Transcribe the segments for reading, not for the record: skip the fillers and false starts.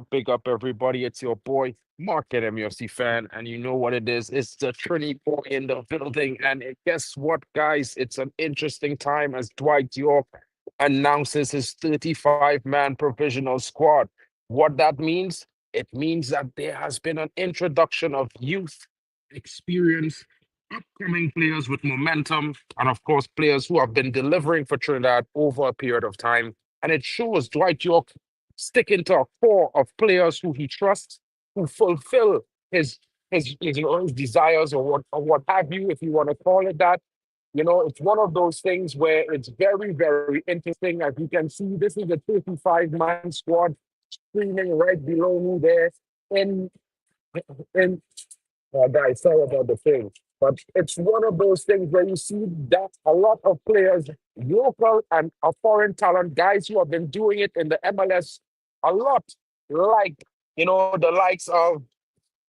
Big up, everybody. It's your boy, Market MUFC fan, and you know what it is. It's the Trini boy in the building. And guess what, guys? It's an interesting time as Dwight Yorke announces his 35-man provisional squad. What that means? It means that there has been an introduction of youth, experience, upcoming players with momentum, and of course, players who have been delivering for Trinidad over a period of time. And it shows Dwight Yorke sticking to a core of players who he trusts, who fulfill his desires or what have you, if you want to call it that. It's one of those things where it's very, very interesting. As you can see, this is a 35-man squad streaming right below me there in in guys, sorry about the thing. But it's one of those things where you see that a lot of players, local and a foreign talent, guys who have been doing it in the MLS a lot, like, the likes of,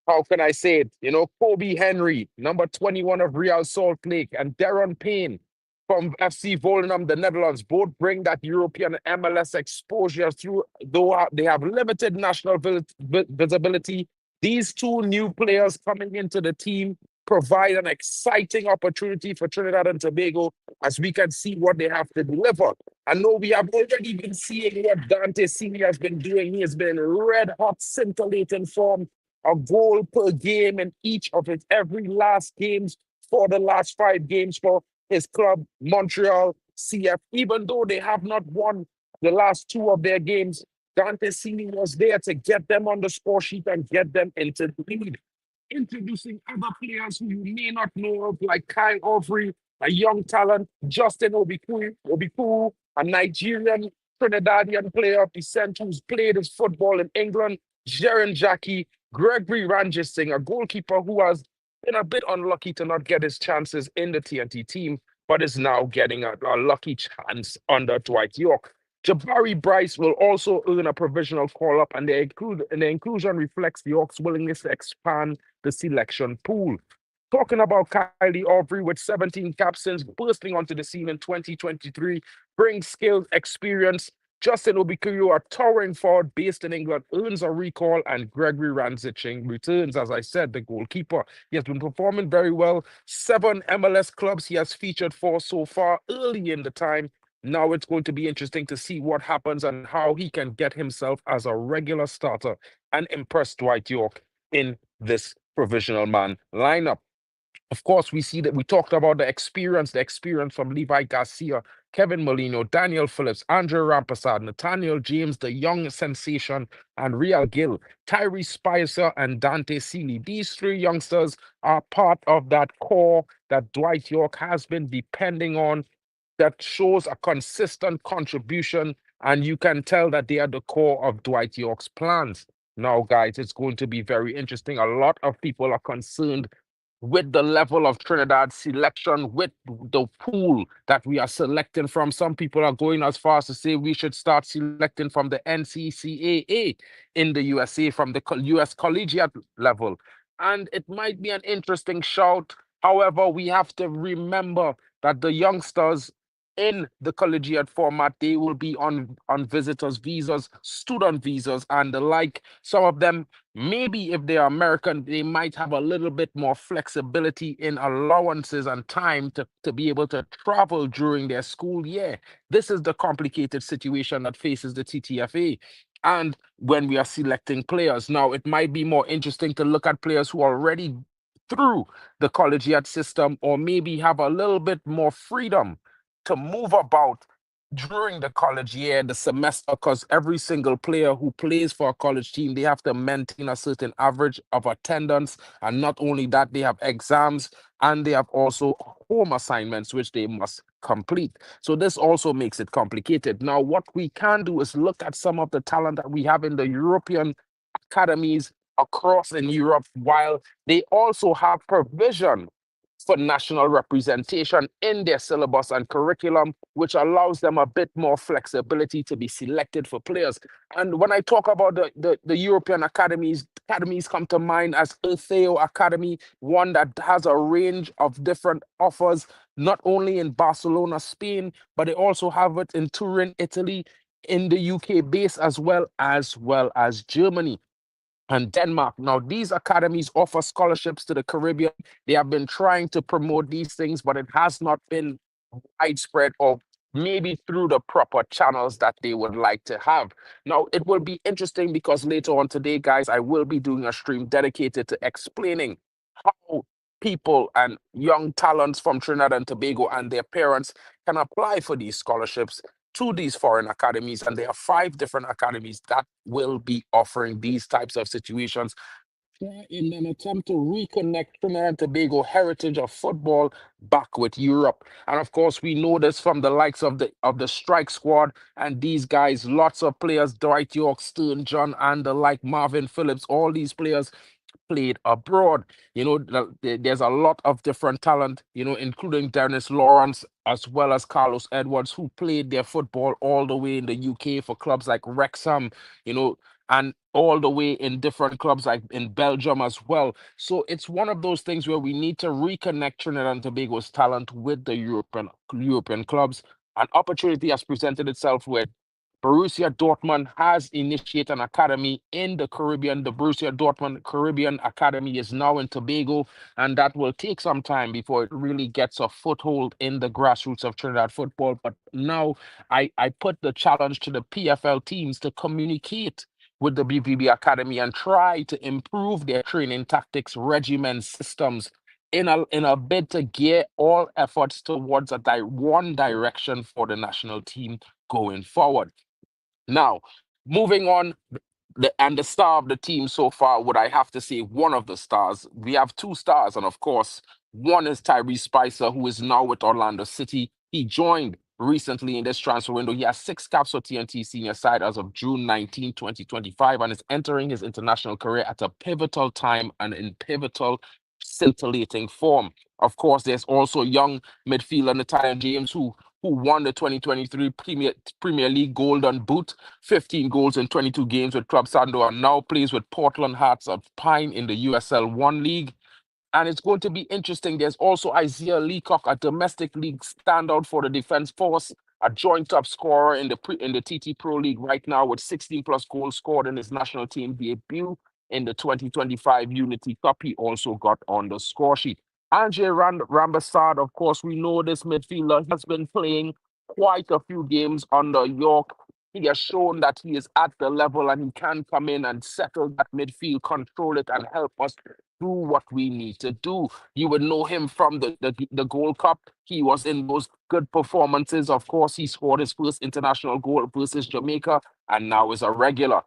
how can I say it? Kobi Henry, number 21 of Real Salt Lake, and Darren Payne from FC Volendam, the Netherlands, both bring that European MLS exposure through, though they have limited national visibility. These two new players coming into the team provide an exciting opportunity for Trinidad and Tobago as we can see what they have to deliver. I know we have already been seeing what Dante Senior has been doing. He has been red hot, scintillating form, a goal per game in each of his every last games for the last 5 games for his club, Montreal CF. Even though they have not won the last 2 of their games, Dante Senior was there to get them on the score sheet and get them into the lead. Introducing other players who you may not know of, like Kyle Overy, a young talent, Justin Obikwu, a Nigerian Trinidadian player of descent who's played his football in England, Jaren Jackie, Gregory Ranjitsingh, a goalkeeper who has been a bit unlucky to not get his chances in the TNT team, but is now getting a lucky chance under Dwight Yorke. Jabari Bryce will also earn a provisional call-up, and the inclusion reflects the York's willingness to expand the selection pool. Talking about Kylie Overy with 17 caps since bursting onto the scene in 2023, brings skills, experience. Justin Obikwu, a towering forward based in England, earns a recall, and Gregory Ranjitsingh returns, as I said, the goalkeeper. He has been performing very well. 7 MLS clubs he has featured for so far early in the time. Now it's going to be interesting to see what happens and how he can get himself as a regular starter and impress Dwight Yorke in this provisional man lineup. Of course, we see that we talked about the experience from Levi Garcia, Kevin Molino, Daniel Phillips, Andrew Rampersad, Nathaniel James, the young sensation, and Real Gill, Tyrese Spicer, and Dante Seeley. These 3 youngsters are part of that core that Dwight Yorke has been depending on, that shows a consistent contribution, and you can tell that they are the core of Dwight Yorke's plans. Now, guys, it's going to be very interesting. A lot of people are concerned with the level of Trinidad selection, with the pool that we are selecting from. Some people are going as far as to say we should start selecting from the NCCAA in the USA, from the US collegiate level. And it might be an interesting shout. However, we have to remember that the youngsters in the collegiate format, they will be on visitors visas, student visas, and the like. Some of them, maybe if they are American, they might have a little bit more flexibility in allowances and time to be able to travel during their school year. This is the complicated situation that faces the TTFA. And when we are selecting players, now it might be more interesting to look at players who are already through the collegiate system, or maybe have a little bit more freedom to move about during the college year, the semester, because every single player who plays for a college team, they have to maintain a certain average of attendance. And not only that, they have exams and they have also home assignments, which they must complete. So this also makes it complicated. Now, what we can do is look at some of the talent that we have in the European academies across in Europe, while they also have provision for national representation in their syllabus and curriculum, which allows them a bit more flexibility to be selected for players. And when I talk about the European academies come to mind as Theo Academy, one that has a range of different offers, not only in Barcelona, Spain, but they also have it in Turin, Italy, in the UK base as well as Germany and Denmark. Now, these academies offer scholarships to the Caribbean. They have been trying to promote these things, but it has not been widespread or maybe through the proper channels that they would like to have. Now, it will be interesting because later on today, guys, I will be doing a stream dedicated to explaining how people and young talents from Trinidad and Tobago and their parents can apply for these scholarships to these foreign academies. And there are 5 different academies that will be offering these types of situations in an attempt to reconnect Trinidad and Tobago heritage of football back with Europe. And of course, we know this from the likes of the strike squad and these guys, lots of players, Dwight YORKE, Stern John, and the like Marvin, Phillips, all these players played abroad. There's a lot of different talent, including Dennis Lawrence as well as Carlos Edwards, who played their football all the way in the UK for clubs like Wrexham, and all the way in different clubs like in Belgium as well. So it's one of those things where we need to reconnect Trinidad and Tobago's talent with the European clubs. An opportunity has presented itself where Borussia Dortmund has initiated an academy in the Caribbean. The Borussia Dortmund Caribbean Academy is now in Tobago, and that will take some time before it really gets a foothold in the grassroots of Trinidad football. But now I put the challenge to the PFL teams to communicate with the BVB Academy and try to improve their training tactics, regimen, systems in a bid to gear all efforts towards one direction for the national team going forward. Now, moving on, the star of the team so far, would I have to say one of the stars? We have 2 stars, and of course, one is Tyrese Spicer, who is now with Orlando City. He joined recently in this transfer window. He has 6 caps for TNT senior side as of June 19, 2025, and is entering his international career at a pivotal time and in pivotal, scintillating form. Of course, there's also young midfielder Nathaniel James, who won the 2023 Premier League Golden Boot, 15 goals in 22 games with Club Sando, and now plays with Portland Hearts of Pine in the USL 1 League. And it's going to be interesting. There's also Isaiah Leacock, a domestic league standout for the Defence Force, a joint top scorer in the TT Pro League right now with 16 plus goals scored in his national team debut in the 2025 Unity Cup. He also got on the score sheet. Andre Rampersad, of course, we know this midfielder has been playing quite a few games under York. He has shown that he is at the level and he can come in and settle that midfield, control it, and help us do what we need to do. You would know him from the Gold Cup. He was in those good performances. Of course, he scored his first international goal versus Jamaica and now is a regular.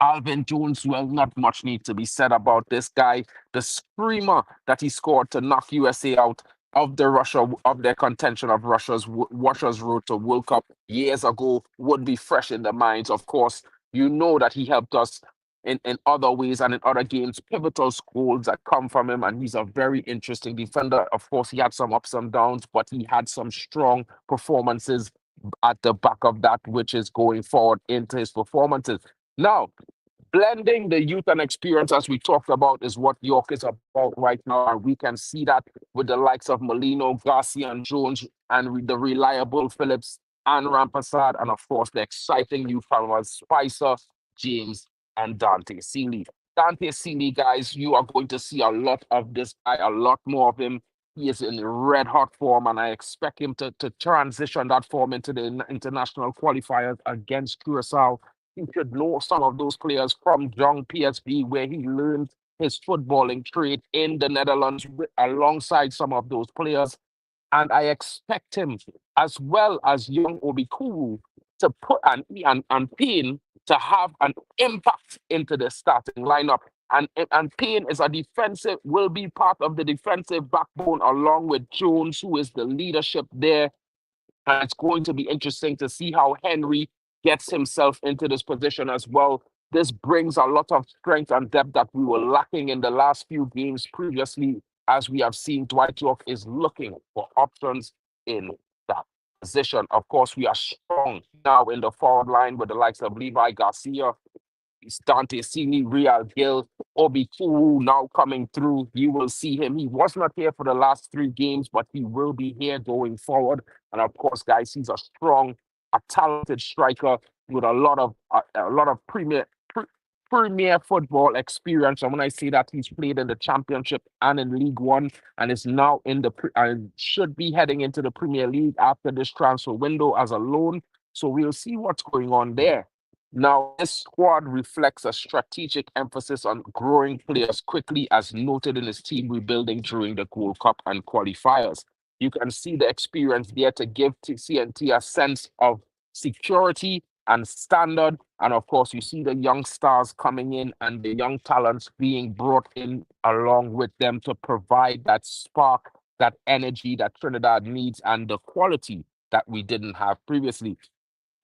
Alvin Jones, well, not much needs to be said about this guy. The screamer that he scored to knock USA out of their contention of Russia's road to World Cup years ago would be fresh in the minds. Of course, you know that he helped us in other ways and in other games, pivotal goals that come from him, and he's a very interesting defender. Of course, he had some ups and downs, but he had some strong performances at the back of that, which is going forward into his performances. Now, blending the youth and experience, as we talked about, is what York is about right now. And we can see that with the likes of Molino, Garcia, and Jones, and the reliable Phillips and Rampersad, and of course, the exciting newcomers, Spicer, James, and Dante Seeley. Dante Seeley, guys, you are going to see a lot of this guy, a lot more of him. He is in red hot form, and I expect him to transition that form into the international qualifiers against Curacao. He should know some of those players from young PSV, where he learned his footballing trade in the Netherlands alongside some of those players. And I expect him, as well as young Obikwu, to put and Payne to have an impact into the starting lineup. And Payne is will be part of the defensive backbone along with Jones, who is the leadership there. And it's going to be interesting to see how Henry gets himself into this position as well. This brings a lot of strength and depth that we were lacking in the last few games previously as we have seen, Dwight Yorke is looking for options in that position. Of course, we are strong now in the forward line with the likes of Levi, Garcia, Dante, Real, Gill, Obikwu now coming through. You will see him. He was not here for the last 3 games, but he will be here going forward. And of course, guys, he's a strong, a talented striker with a lot of premier football experience. And when I say that, he's played in the Championship and in League One, and is now in the and should be heading into the Premier League after this transfer window as a loan. So we'll see what's going on there. Now, this squad reflects a strategic emphasis on growing players quickly, as noted in his team rebuilding during the Gold Cup and qualifiers. You can see the experience there to give CNT a sense of security and standard. And of course, you see the young stars coming in and the young talents being brought in along with them to provide that spark, that energy that Trinidad needs, and the quality that we didn't have previously.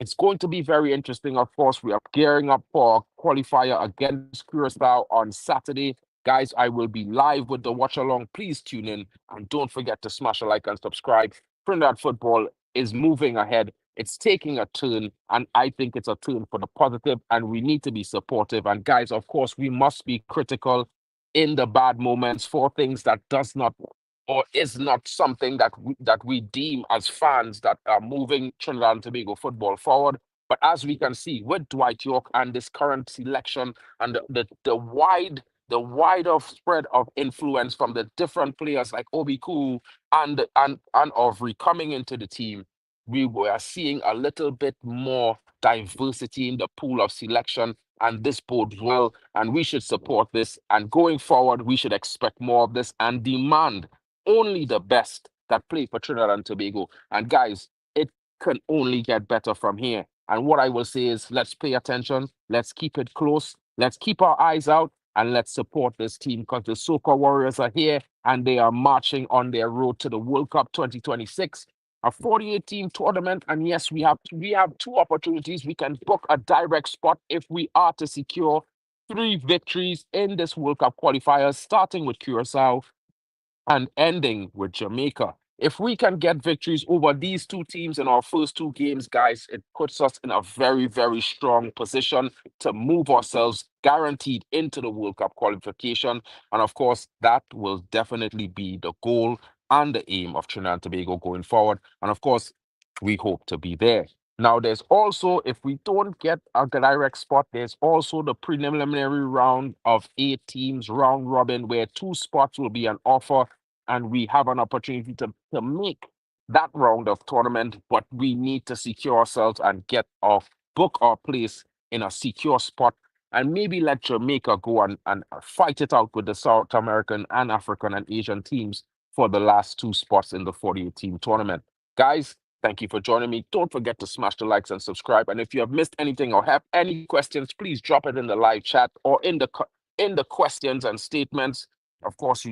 It's going to be very interesting. Of course, we are gearing up for a qualifier against Curacao on Saturday. Guys, I will be live with the watch along. Please tune in and don't forget to smash a like and subscribe. Trinidad football is moving ahead. It's taking a turn, and I think it's a turn for the positive, and we need to be supportive. And guys, of course, we must be critical in the bad moments for things that does not or is not something that we deem as fans that are moving Trinidad and Tobago football forward. But as we can see with Dwight Yorke and this current selection and the wider spread of influence from the different players like Obikwu and Ovry coming into the team, we were seeing a little bit more diversity in the pool of selection, and this bodes well, and we should support this. And going forward, we should expect more of this and demand only the best that play for Trinidad and Tobago. And guys, it can only get better from here. And what I will say is, let's pay attention, let's keep it close, let's keep our eyes out, and let's support this team, because the Soca Warriors are here and they are marching on their road to the World Cup 2026. A 48-team tournament, and yes, we have 2 opportunities. We can book a direct spot if we are to secure 3 victories in this World Cup qualifiers, starting with Curacao and ending with Jamaica. If we can get victories over these 2 teams in our first 2 games, guys, it puts us in a very, very strong position to move ourselves guaranteed into the World Cup qualification. And of course, that will definitely be the goal and the aim of Trinidad and Tobago going forward. And of course, we hope to be there. Now, there's also, if we don't get a direct spot, there's also the preliminary round of 8 teams, round robin, where 2 spots will be an offer, and we have an opportunity to make that round of tournament, but we need to secure ourselves and book our place in a secure spot, and maybe let Jamaica go and fight it out with the South American and African and Asian teams for the last 2 spots in the 48-team tournament. Guys, thank you for joining me. Don't forget to smash the likes and subscribe. And if you have missed anything or have any questions, please drop it in the live chat or in the questions and statements. Of course,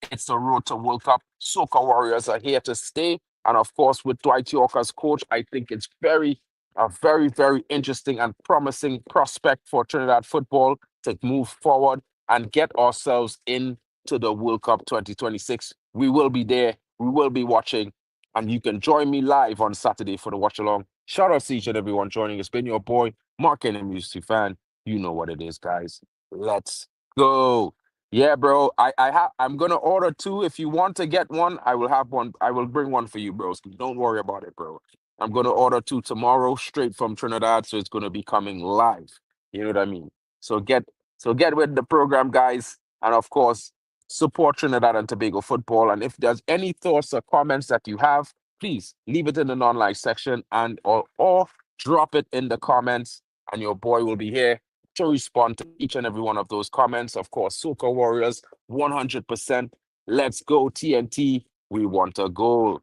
it's the road to World Cup. Soca Warriors are here to stay. And of course, with Dwight Yorke as coach, I think it's a very, very interesting and promising prospect for Trinidad football to move forward and get ourselves into the World Cup 2026. We will be there. We will be watching. And you can join me live on Saturday for the watch along. Shout out to each and everyone joining. It's been your boy, Mark NMUC fan. You know what it is, guys. Let's go. Yeah, bro. I'm gonna order 2. If you want to get one, I will have one. I will bring one for you, bros. Don't worry about it, bro. I'm gonna order 2 tomorrow, straight from Trinidad. So it's gonna be coming live. You know what I mean? So get with the program, guys. And of course, support Trinidad and Tobago football. And if there's any thoughts or comments that you have, please leave it in the non-live section or drop it in the comments, and your boy will be here to respond to each and every one of those comments. Of course, Soca Warriors, 100%. Let's go, TNT. We want a goal.